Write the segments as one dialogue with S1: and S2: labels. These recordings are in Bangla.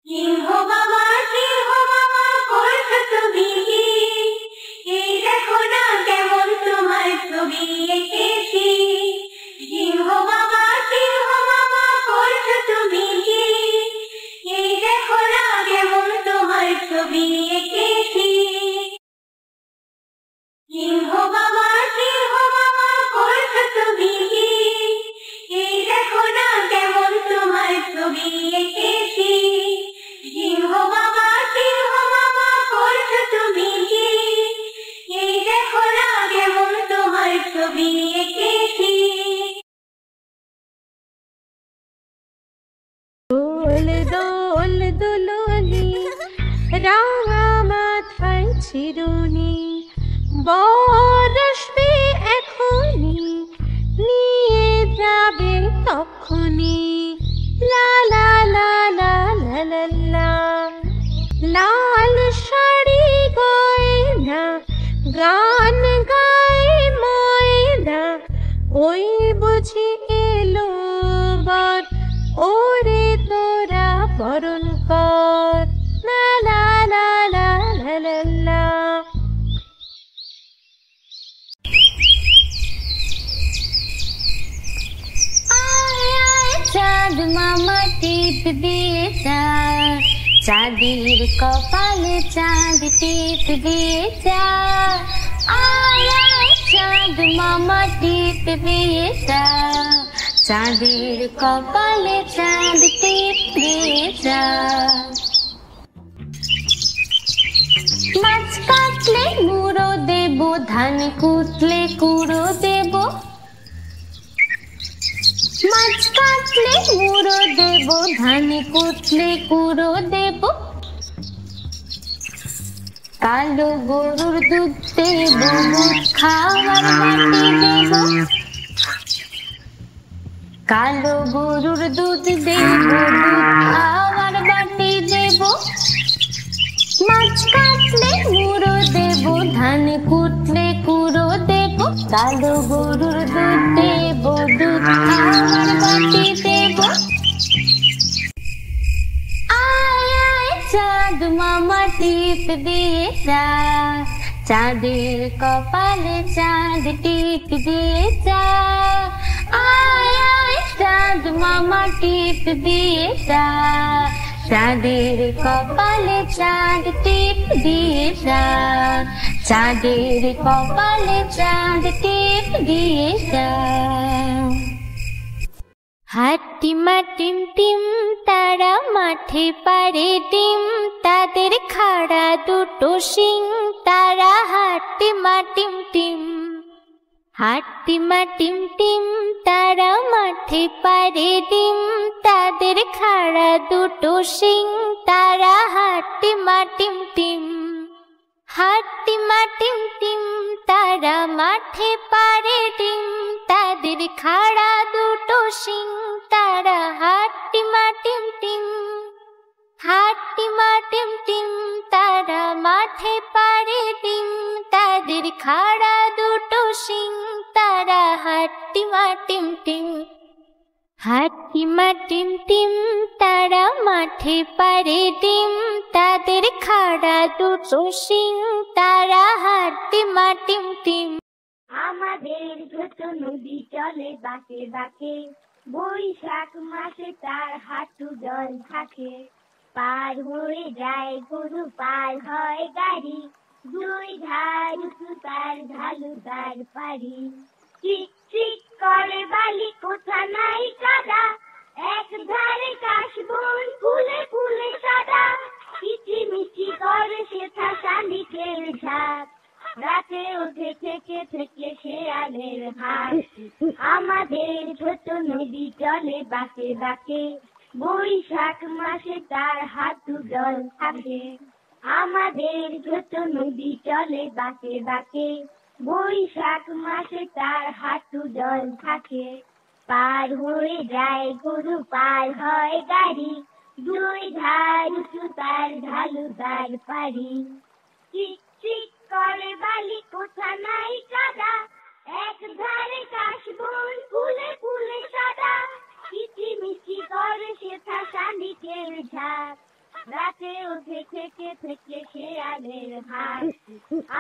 S1: সিংহ বাবা করছো তুমি কি? এই দেখো না কেমন তোমার ছবি এঁকেছি। সিংহ বাবা করছো তুমি কি? এই দেখো না কেমন তোমার ছবি এঁকেছি। সিংহ বাবা করছো তুমি কি? এই দেখো না কেমন তোমার ছবি এঁকেছি। সিংহ বাবা করছো তুমি কি? এই দেখো না কেমন তোমার ছবি এঁকেছি।
S2: দোল দোল দোলনি রাঙা মাথায় ছিরুনি, বরষবে এখনি নিয়ে যাবে তখনি। লা লা লা লা লা লা লা। লাল শাড়ি গয়না গান গায় ময়না, ওই বুঝি এলো বর, ওরে তোরা বরণ কর। লা লা লা লা লা লা লা। আয় আয় চাঁদ মামা টিপ দিয়ে যা, চাঁদের কপালে চাঁদ টিপ দিয়ে যা। আয় আয় চাঁদ মামা টিপ দিয়ে যা, চাঁদের কপালে চাঁদ টিপ দিয়ে যা। মাছ কাটলে মুড়ো দেব, ধান কুটলে কুড়ো দেব। মাছ কাটলে মুড়ো দেব, ধান কুটলে কুড়ো দেব। কালো গরুর দুধ দেব, দুধ খাওয়ার বাটি দেব। কালো গরুর দুধ দেব, দুধ খাওয়ার বাটি দেব। মাছ কাটলে মুড়ো দেব, ধান কুটলে কুড়ো দেব। কালো গরুর দুধ দেব, দুধ খাওয়ার বাটি দেব। আয় আয় চাঁদ মামা টিপ দিয়ে যা, চাঁদের কপালে চাঁদ টিপ দিয়ে যা। আয় আয় চাঁদ মামা টিপ দিয়ে যা, চাঁদের কপালে চাঁদ টিপ দিয়ে যা। চাঁদের কপালে চাঁদ টিপ দিয়ে যা। হাট্টিমা টিম টিম তারা মাঠে পারে ডিম, তাদের খাড়া দুটো শিং তারা হাট্টিমা টিম টিম। হাট্টিমা টিম টিম তারা মাঠে পারে ডিম, তাদের খাড়া দুটো শিং তারা হাট্টিমা টিম টিম। হাট্টিমা টিম টিম তারা মাঠে পারে ডিম, তাদের খাড়া দুটো শিং তারা হাট্টিমা টিম টিম। হাট্টিমা টিম টিম তারা মাঠে পারে ডিম, তাদের খাড়া দুটো শিং তারা হাট্টিমা টিম টিম। হাট্টিমা টিম টিম তারা মাঠে পারে ডিম, তাদের খাড়া দুটো শিং তারা হাট্টিমা টিম টিম।
S1: আমাদের ছোট নদী চলে বাঁকে বাঁকে, বৈশাখ মাসে তার হাঁটু জল থাকে। পার হয়ে যায় গরু, পার হয় গাড়ি, দুই ধার উঁচু তার ঢালু তার পাড়ি। চিক চিক করে বালি, কোথা নাই কাদা, এক ধারে কাশবন ফুলে ফুলে সাদা। কিচিমিচি করে সেথা শালিকের ঝাঁক, রাতে উঠে থেকে থেকে শেয়ালের হাট। আমাদের ছোট নদী চলে বাঁকে বাঁকে, বৈশাখ মাসে তার হাঁটু জল থাকে। আমাদের ছোট নদী চলে বাঁকে বাঁকে, বৈশাখ মাসে তার হাঁটু জল থাকে। পার হয়ে যায় গরু, পার হয় গাড়ি, দুই ধার উঁচু তার ঢালু তার পাড়ি। চিক চিক করে বালি, কোথা নাই কাদা, এক ধারে কাশবন ফুলে ফুলে সাদা। কিচিমিচি করে সেথা শালিকের ঝাঁক, রাতে উঠে থেকে থেকে শেয়ালের হাট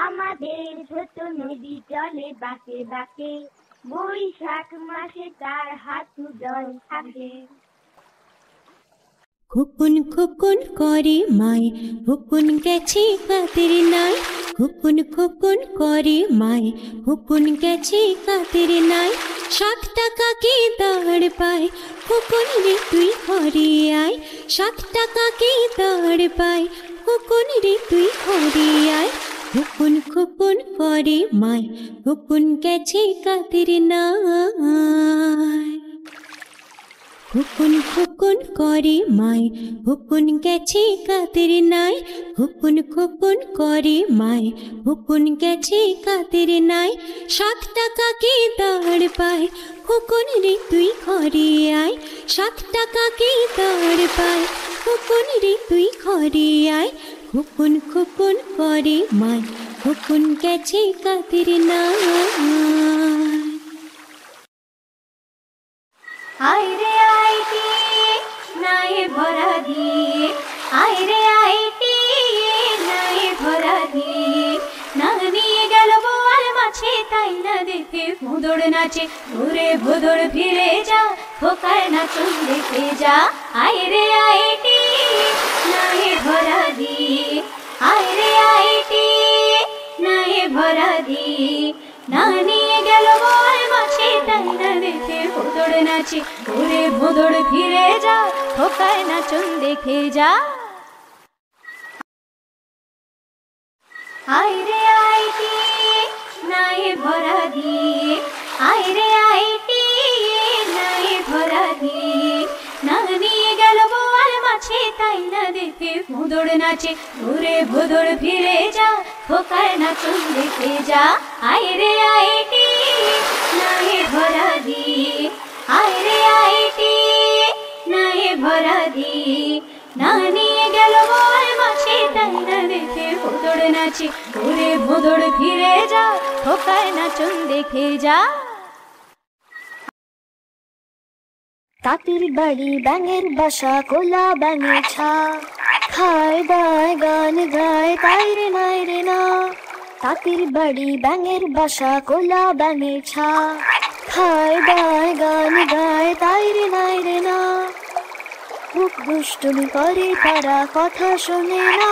S1: আমাদের ছোট নদী চলে বাঁকে বাঁকে বৈশাখ মাসে তার হাঁটু জল থাকে
S2: খুকুন খুকুন করে মায় হুকুন গেছে কাদের নাই খুকুন খুকুন করে মায় হুকুন গেছে কাদের নাই 7 টাকা কে দাঁড় পায় খুকুন রে তুই ঘরে আয় 7 টাকা কে দাঁড় পায় খুকুন রে তুই ঘরে আয় খুকুন খুকুন করে মায় হুকুন গেছে কাদের নাই হুকুন খুকুন করে মায় হুকুন গেছে কাদের নাই হুকুন খুকুন করে মায় হুকুন গেছে কাদের নাই 7 টাকা কে দাঁড় পায় হুকুন রে তুই ঘরে আয় 7 টাকা কে দাঁড় পায় হুকুন রে তুই ঘরে আয় হুকুন খুকুন করে মায় হুকুন গেছে কাদের নাই
S3: আইরে আইটি নাই ভরা দিয়ে আইরে আইটি নাই ভরা দিয়ে না নিয়ে গেল বোয়াল মাছে তাই না দেখে ভোঁদড় নাচে ঘুরে ভোঁদড় ফিরে যা খোকার নাচন দেখে যা আইরে আইটি নাই ভরা দিয়ে আইরে আইটি নাই ভরা দিয়ে না নিয়ে গেল বোয়াল মাছে তাই না দেখে ভোঁদড় নাচে ঘুরে ভোঁদড় ফিরে যা খোকার নাচন দেখে যা আইরে আইটি নাই ভরা দিয়ে আইরে আইটি নাই ভরা দিয়ে না নিয়ে গেল বোয়াল মাছে তাই না দেখে ভোঁদড় নাচে ঘুরে ভোঁদড় ফিরে যা খোকার নাচন দেখে যা আইরে আইটি নাই ভরা দিয়ে আইরে আইটি নাই ভরা দিয়ে না নিয়ে গেল বোয়াল মাছে তাই না দেখে ভোঁদড় নাচে ঘুরে ভোঁদড় ফিরে যা খোকার নাচন দেখে যা
S4: তাঁতির বাড়ি ব্যাঙের বাসা কোলা ব্যাঙের ছা খায় দায় গান গায় তাই রে নাই রে না তাঁতির বাড়ি ব্যাঙের বাসা কোলা ব্যাঙের ছা খায় দায় গান গায় তাই রে নাই রে না খুব দুষ্টুমি করে তারা কথা শোনে না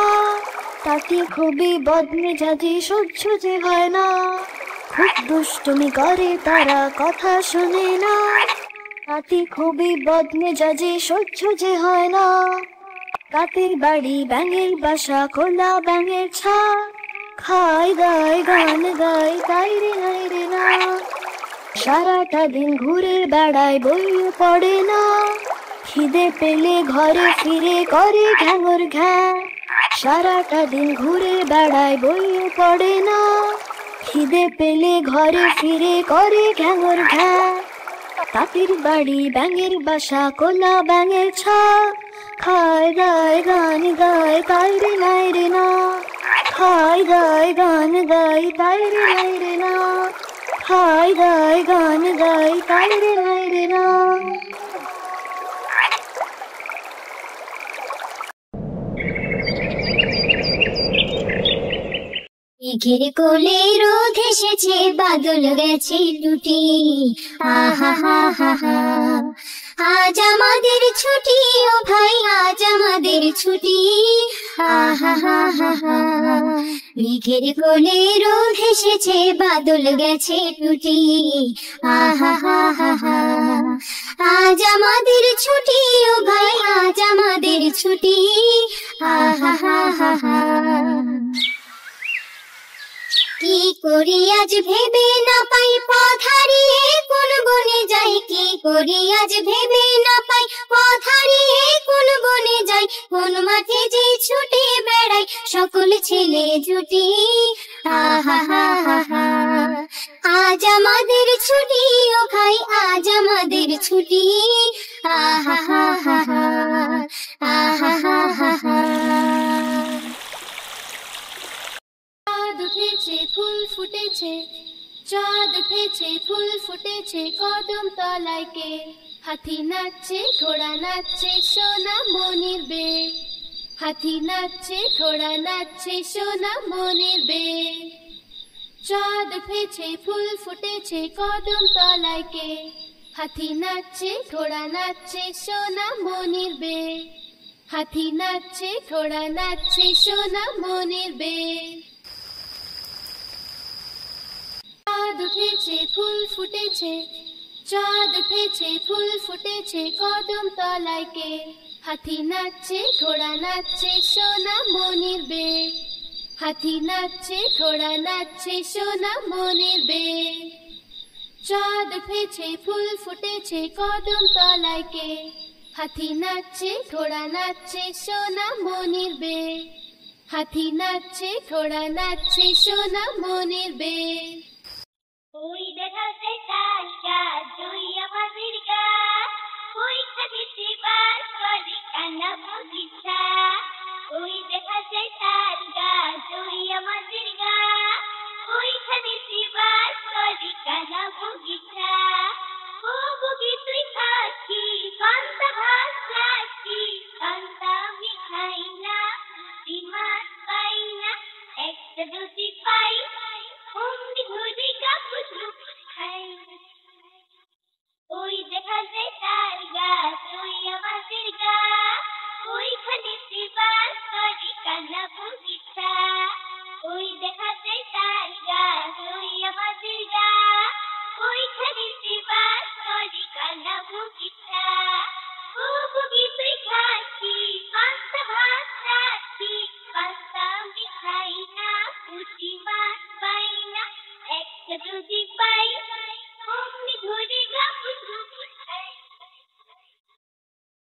S4: তাতে খুবই বদমেজাজি সহ্য যে হয় না খুব দুষ্টুমি করে তারা কথা শোনে না তাতে খুবই বদমেজাজি সহ্য যে হয় না তাঁতির বাড়ি ব্যাঙের বাসা খোলা ব্যাঙের ছা খায় গায় গান গায় তাই রে নাই রে না সারাটা দিন ঘুরে বেড়ায় বইয়ে পড়ে না খিদে পেলে ঘরে ফিরে করে ঘ্যাঙর ঘ্যা সারাটা দিন ঘুরে বেড়ায় বইয়ে পড়ে না খিদে পেলে ঘরে ফিরে করে ঘ্যাঙর ঘ্যা তাঁতির বাড়ি ব্যাঙের বাসা কোলা ব্যাঙের ছা খায় গায় গান গায় তাই রে নাই রে না খায় গায় গান গায় তাই রে নাই রে না খায় গায় গান গায় তাই রে নাই রে না
S1: মেঘের কোলে রোদ এসেছে বাদল গেছে টুটি আহা হা হা হা আজ আমাদের ছুটি ও ভাই আজ আমাদের ছুটি আহা হা হা হা মেঘের কোলে রোদ এসেছে বাদল গেছে টুটি আহা হা হা হা আজ আমাদের ছুটি ও ভাই আজ আমাদের ছুটি আহা হা হা হা কি করি আজ ভেবে না পাই পথ হারিয়ে কোন বনে যাই কি করি আজ ভেবে না পাই পথ হারিয়ে কোন বনে যাই কোন মাঠে যে ছুটে বেড়াই সকল ছেলে জুটি আহা হা হা হা আজ আমাদের ছুটি ও ভাই আজ আমাদের ছুটি আহা হা হা হা আহা হা হা হা
S3: চাঁদ উঠেছে ফুল ফুটেছে চাঁদ উঠেছে ফুল ফুটেছে কদম তলায় কে হাতি নাচছে ঘোড়া নাচছে সোনা মনির বে হাতি নাচছে ঘোড়া নাচছে সোনা মনের বে চাঁদ উঠেছে ফুল ফুটেছে কদম তলায় কে হাতি নাচছে ঘোড়া নাচছে সোনা মনের বে হাতি নাচছে ঘোড়া নাচছে সোনা মনের বে চাঁদ উঠেছে ফুল ফুটেছে চাঁদ উঠেছে ফুল ফুটেছে কদম তলায় কে হাতি নাচছে ঘোড়া নাচছে সোনা মনের বে হাতি নাচছে ঘোড়া নাচছে সোনা মনের বে চাঁদ উঠেছে ফুল ফুটেছে কদম তলায় কে হাতি নাচছে ঘোড়া নাচছে সোনা মনের বে হাতি নাচছে ঘোড়া নাচছে সোনা মনের বে
S1: ওই দেখাতে তাল গাছ ওই আমাদের গাছ ওই খাদিতে বার করে কান্না বগিচা ওই দেখাতে তাল গাছ ওই আমাদের গাছ ওই খাদিতে বার করে কান্না বগিচা ও বগি তুই খাচ্ছি কান্তা ভাত খাচ্ছি কান্তা আমি খাই না দিমাগ পাই না একটা যদি পাই অমনি ঘুরি কাপুসু খাই ওই দেখা যায় তার গাছ ওই আমাদের গাছ ওইখানে বাস করি কান্না বগিচা ওই দেখা যায় তার গাছ ওই আমাদের গাছ ওইখানে বাস করি কান্না বগিচা ও বগি তুই খাচ্ছি